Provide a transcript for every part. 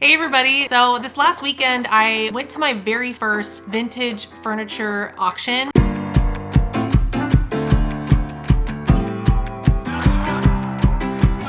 Hey everybody! So this last weekend I went to my very first vintage furniture auction.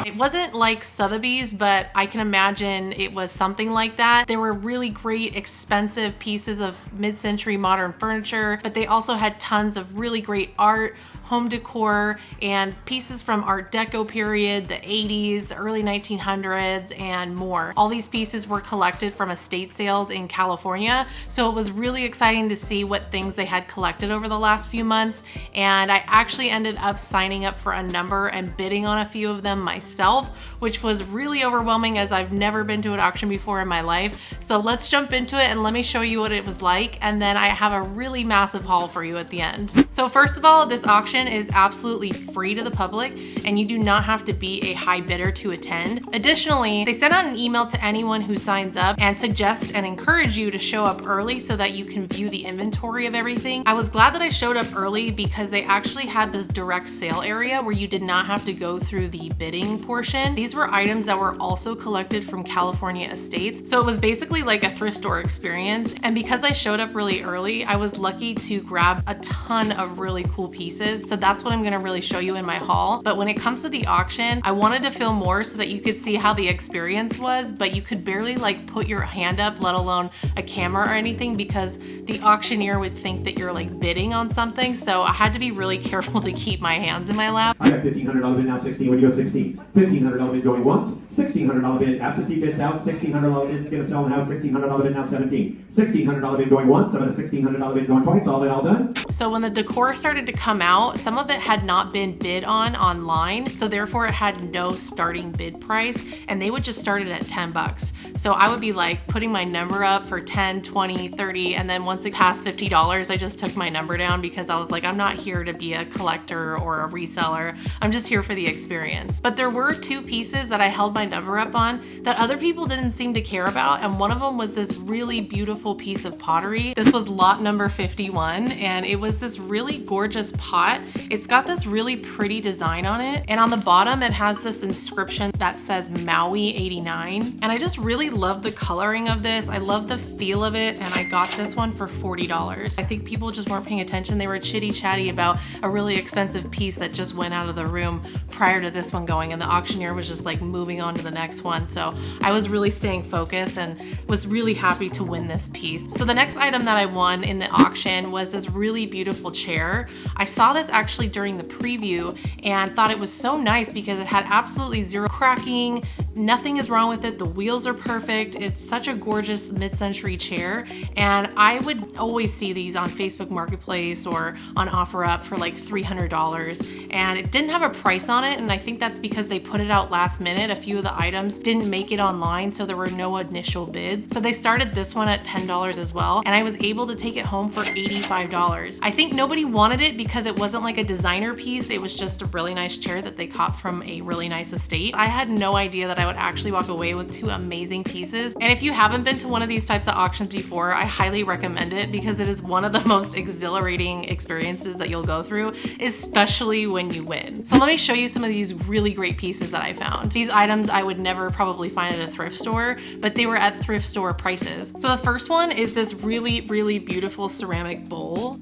It wasn't like Sotheby's, but I can imagine it was something like that. There were really great expensive pieces of mid-century modern furniture, but they also had tons of really great art, home decor, and pieces from Art Deco period, the 80s, the early 1900s, and more. All these pieces were collected from estate sales in California, so it was really exciting to see what things they had collected over the last few months, and I actually ended up signing up for a number and bidding on a few of them myself, which was really overwhelming as I've never been to an auction before in my life. So let's jump into it and let me show you what it was like, and then I have a really massive haul for you at the end. So first of all, this auction is absolutely free to the public and you do not have to be a high bidder to attend. Additionally, they send out an email to anyone who signs up and suggest and encourage you to show up early so that you can view the inventory of everything. I was glad that I showed up early because they actually had this direct sale area where you did not have to go through the bidding portion. These were items that were also collected from California estates. So it was basically like a thrift store experience. And because I showed up really early, I was lucky to grab a ton of really cool pieces. So that's what I'm gonna really show you in my haul. But when it comes to the auction, I wanted to film more so that you could see how the experience was, but you could barely like put your hand up, let alone a camera or anything, because the auctioneer would think that you're like bidding on something. So I had to be really careful to keep my hands in my lap. I got $1,500 bid now, 16. When you go 16, $1,500 bid going once, $1,600 bid absentee bids out, $1,600 bid is gonna sell in the house, $1,600 bid now 17, $1,600 bid going once, so a $1,600 bid going twice, all done. So when the decor started to come out, some of it had not been bid on online, so therefore it had no starting bid price, and they would just start it at 10 bucks. So I would be like putting my number up for 10, 20, 30, and then once it passed $50, I just took my number down because I was like, I'm not here to be a collector or a reseller. I'm just here for the experience. But there were two pieces that I held my number up on that other people didn't seem to care about, and one of them was this really beautiful piece of pottery. This was lot number 51, and it was this really gorgeous pot. It's got this really pretty design on it, and on the bottom it has this inscription that says Maui 89, and I just really love the coloring of this. I love the feel of it, and I got this one for $40. I think people just weren't paying attention. They were chitty chatty about a really expensive piece that just went out of the room prior to this one going, and the auctioneer was just like moving on to the next one. So I was really staying focused and was really happy to win this piece. So the next item that I won in the auction was this really beautiful chair. I saw this actually during the preview and thought it was so nice because it had absolutely zero cracking. Nothing is wrong with it. The wheels are perfect. It's such a gorgeous mid-century chair, and I would always see these on Facebook Marketplace or on OfferUp for like $300, and it didn't have a price on it, and I think that's because they put it out last minute. A few of the items didn't make it online, so there were no initial bids. So they started this one at $10 as well, and I was able to take it home for $85. I think nobody wanted it because it wasn't like a designer piece. It was just a really nice chair that they caught from a really nice estate. I had no idea that I would actually walk away with two amazing pieces. And if you haven't been to one of these types of auctions before, I highly recommend it because it is one of the most exhilarating experiences that you'll go through, especially when you win. So let me show you some of these really great pieces that I found. These items I would never probably find at a thrift store, but they were at thrift store prices. So the first one is this really, really beautiful ceramic bowl.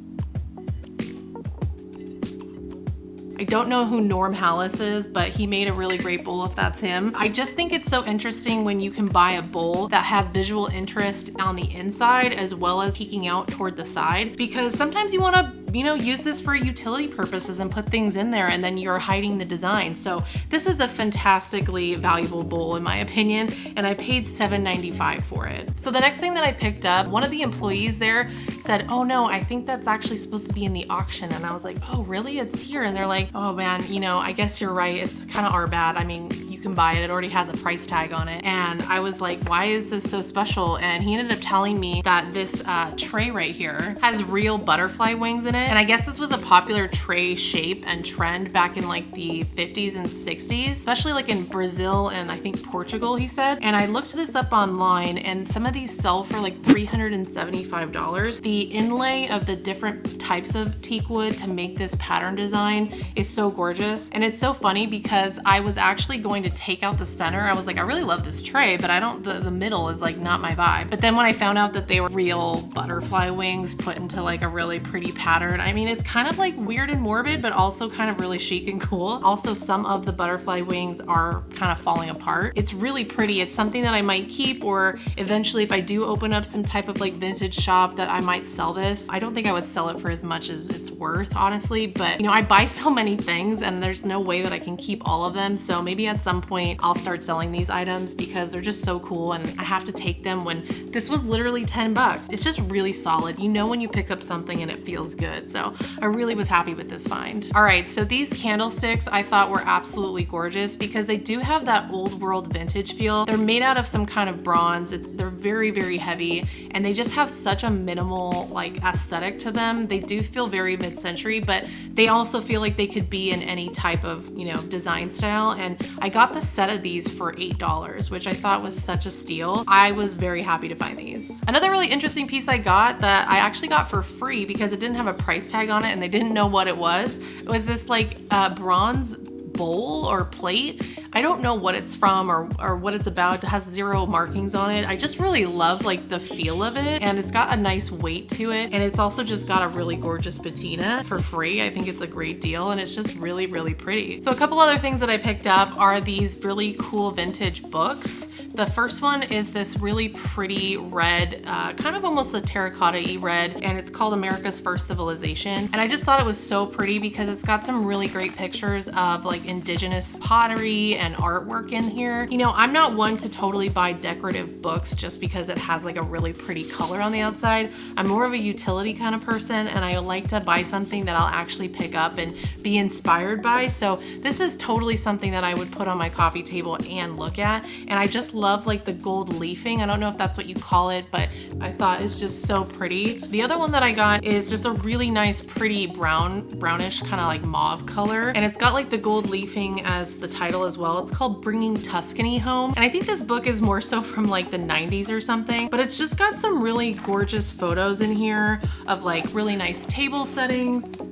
I don't know who Norm Hallis is, but he made a really great bowl if that's him. I just think it's so interesting when you can buy a bowl that has visual interest on the inside as well as peeking out toward the side, because sometimes you want to use this for utility purposes and put things in there and then you're hiding the design. So this is a fantastically valuable bowl in my opinion, and I paid $7.95 for it. So the next thing that I picked up, one of the employees there said, oh no, I think that's actually supposed to be in the auction. And I was like, oh really? It's here. And they're like, oh man, I guess you're right. It's kind of our bad. I mean, you can buy it. It already has a price tag on it. And I was like, why is this so special? And he ended up telling me that this tray right here has real butterfly wings in it. And I guess this was a popular tray shape and trend back in like the 50s and 60s, especially like in Brazil and I think Portugal, he said. And I looked this up online and some of these sell for like $375. The inlay of the different types of teak wood to make this pattern design is so gorgeous. And it's so funny because I was actually going to take out the center. I was like, I really love this tray, but I don't, the middle is like not my vibe. But then when I found out that they were real butterfly wings put into like a really pretty pattern, I mean, it's kind of like weird and morbid, but also kind of really chic and cool. Also, some of the butterfly wings are kind of falling apart. It's really pretty. It's something that I might keep, or eventually if I do open up some type of like vintage shop, that I might sell this. I don't think I would sell it for as much as it's worth, honestly, but you know, I buy so many things and there's no way that I can keep all of them. So maybe at some point I'll start selling these items because they're just so cool and I have to take them when this was literally 10 bucks. It's just really solid. You know when you pick up something and it feels good. So I really was happy with this find. All right, so these candlesticks I thought were absolutely gorgeous because they do have that old world vintage feel. They're made out of some kind of bronze. They're very, very heavy and they just have such a minimal like aesthetic to them. They do feel very mid-century, but they also feel like they could be in any type of, you know, design style. And I got the set of these for $8, which I thought was such a steal. I was very happy to find these. Another really interesting piece I got that I actually got for free because it didn't have a price tag on it and they didn't know what it was this like bronze bowl or plate. I don't know what it's from or what it's about. It has 0 markings on it. I just really love like the feel of it and it's got a nice weight to it and it's also just got a really gorgeous patina for free. I think it's a great deal and it's just really, really pretty. So a couple other things that I picked up are these really cool vintage books. The first one is this really pretty red, kind of almost a terracotta-y red, and it's called America's First Civilization. And I just thought it was so pretty because it's got some really great pictures of like indigenous pottery and artwork in here. You know, I'm not one to totally buy decorative books just because it has like a really pretty color on the outside. I'm more of a utility kind of person and I like to buy something that I'll actually pick up and be inspired by. So this is totally something that I would put on my coffee table and look at. And I just love like the gold leafing. I don't know if that's what you call it, but I thought it's just so pretty. The other one that I got is just a really nice, pretty brownish kind of like mauve color. And it's got like the gold leafing as the title as well. It's called Bringing Tuscany Home. And I think this book is more so from like the 90s or something, but it's just got some really gorgeous photos in here of like really nice table settings.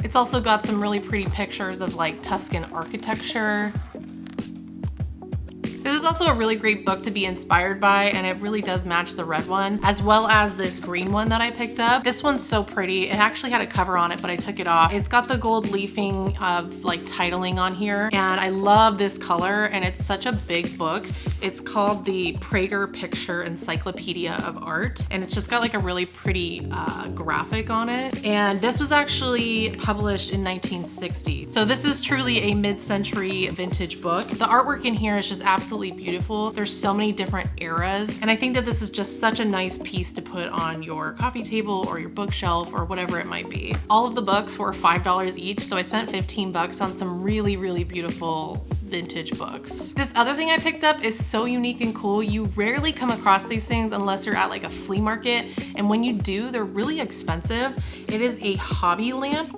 It's also got some really pretty pictures of like Tuscan architecture. This is also a really great book to be inspired by and it really does match the red one as well as this green one that I picked up. This one's so pretty. It actually had a cover on it, but I took it off. It's got the gold leafing of like titling on here and I love this color and it's such a big book. It's called the Prager Picture Encyclopedia of Art and it's just got like a really pretty graphic on it. And this was actually published in 1960. So this is truly a mid-century vintage book. The artwork in here is just absolutely beautiful. There's so many different eras and I think that this is just such a nice piece to put on your coffee table or your bookshelf or whatever it might be. All of the books were $5 each, so I spent 15 bucks on some really, really beautiful vintage books. This other thing I picked up is so unique and cool. You rarely come across these things unless you're at like a flea market, and when you do, they're really expensive. It is a hobby lamp.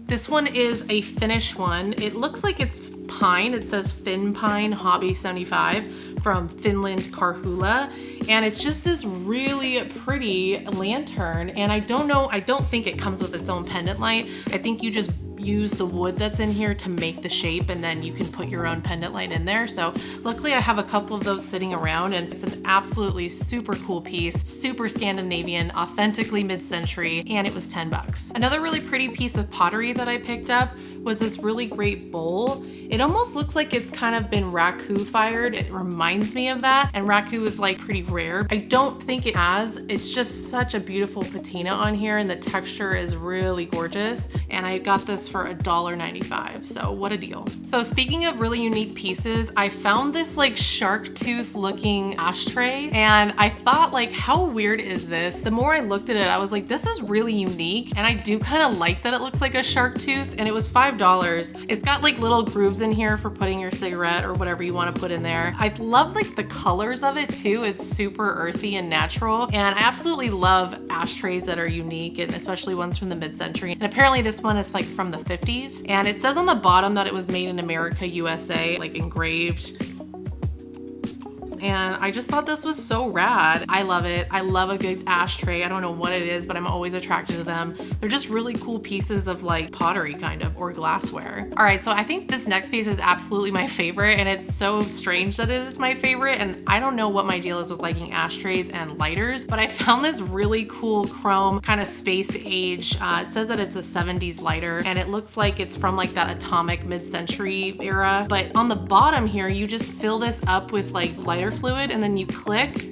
This one is a Finnish one. It looks like it's pine. It says Finn Pine Hobby 75 from Finland Karhula. And it's just this really pretty lantern. And I don't think it comes with its own pendant light. I think you just use the wood that's in here to make the shape and then you can put your own pendant light in there. So luckily I have a couple of those sitting around and it's an absolutely super cool piece, super Scandinavian, authentically mid-century, and it was 10 bucks. Another really pretty piece of pottery that I picked up was this really great bowl. It almost looks like it's kind of been raku fired. It reminds me of that, and raku is like pretty rare. I don't think it has. It's just such a beautiful patina on here and the texture is really gorgeous. And I got this for for $1.95. So what a deal. So speaking of really unique pieces, I found this like shark tooth looking ashtray, and I thought like, how weird is this? The more I looked at it, I was like, this is really unique, and I do kind of like that it looks like a shark tooth, and it was $5. It's got like little grooves in here for putting your cigarette or whatever you want to put in there. I love like the colors of it too. It's super earthy and natural, and I absolutely love ashtrays that are unique, and especially ones from the mid-century. And apparently this one is like from the 50s, and it says on the bottom that it was made in America, USA, like engraved. And I just thought this was so rad. I love it. I love a good ashtray. I don't know what it is, but I'm always attracted to them. They're just really cool pieces of like pottery kind of, or glassware. All right, so I think this next piece is absolutely my favorite, and it's so strange that it is my favorite, and I don't know what my deal is with liking ashtrays and lighters, but I found this really cool chrome kind of space age. It says that it's a 70s lighter, and it looks like it's from like that atomic mid-century era, but on the bottom here, you just fill this up with like lighter fluid, and then you click,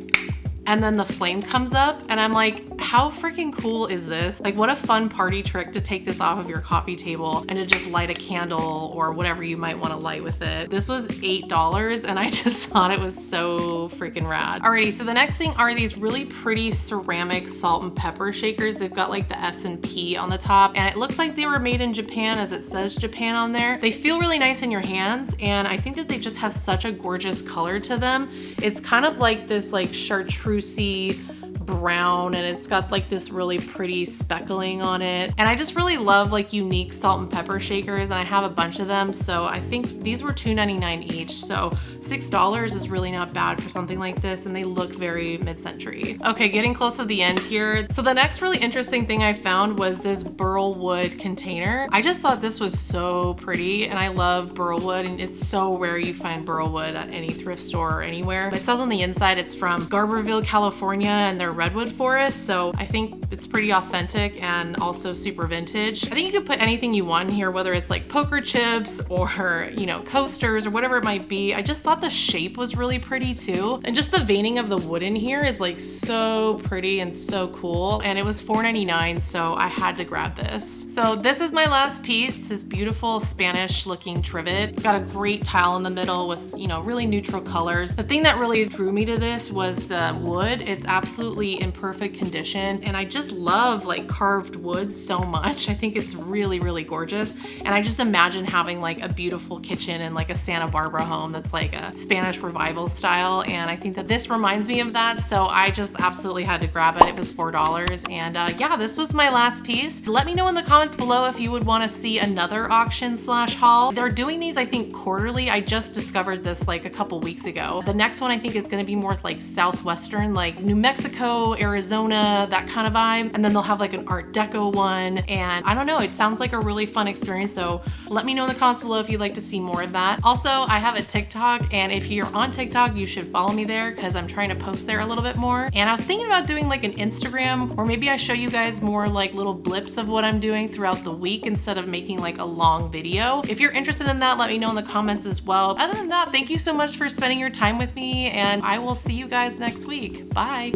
and then the flame comes up, and I'm like, how freaking cool is this? Like, what a fun party trick to take this off of your coffee table and to just light a candle or whatever you might want to light with it. This was $8, and I just thought it was so freaking rad. Alrighty, so the next thing are these really pretty ceramic salt and pepper shakers. They've got like the S&P on the top, and it looks like they were made in Japan, as it says Japan on there. They feel really nice in your hands, and I think that they just have such a gorgeous color to them. It's kind of like this like chartreusey brown, and it's got like this really pretty speckling on it. And I just really love like unique salt and pepper shakers, and I have a bunch of them. So I think these were $2.99 each. So $6 is really not bad for something like this, and they look very mid-century. Okay, getting close to the end here. So the next really interesting thing I found was this burl wood container. I just thought this was so pretty, and I love burl wood, and it's so rare you find burl wood at any thrift store or anywhere. It says on the inside it's from Garberville, California, and they're redwood forest, so I think it's pretty authentic and also super vintage. I think you could put anything you want in here, whether it's like poker chips or, you know, coasters or whatever it might be. I just thought the shape was really pretty too, and just the veining of the wood in here is like so pretty and so cool, and it was $4.99, so I had to grab this. So this is my last piece. It's this beautiful Spanish looking trivet. It's got a great tile in the middle with, you know, really neutral colors. The thing that really drew me to this was the wood. It's absolutely in perfect condition, and I just love like carved wood so much. I think it's really, really gorgeous, and I just imagine having like a beautiful kitchen in like a Santa Barbara home that's like a Spanish revival style, and I think that this reminds me of that, so I just absolutely had to grab it. It was $4, and yeah, this was my last piece. Let me know in the comments below if you would want to see another auction slash haul. They're doing these, I think, quarterly. I just discovered this like a couple weeks ago. The next one I think is going to be more like southwestern, like New Mexico, Arizona, that kind of vibe, and then they'll have like an Art Deco one, and I don't know, it sounds like a really fun experience, so let me know in the comments below if you'd like to see more of that. Also, I have a TikTok, and if you're on TikTok, you should follow me there because I'm trying to post there a little bit more, and I was thinking about doing like an Instagram, or maybe I show you guys more like little blips of what I'm doing throughout the week instead of making like a long video. If you're interested in that, let me know in the comments as well. Other than that, thank you so much for spending your time with me, and I will see you guys next week. Bye.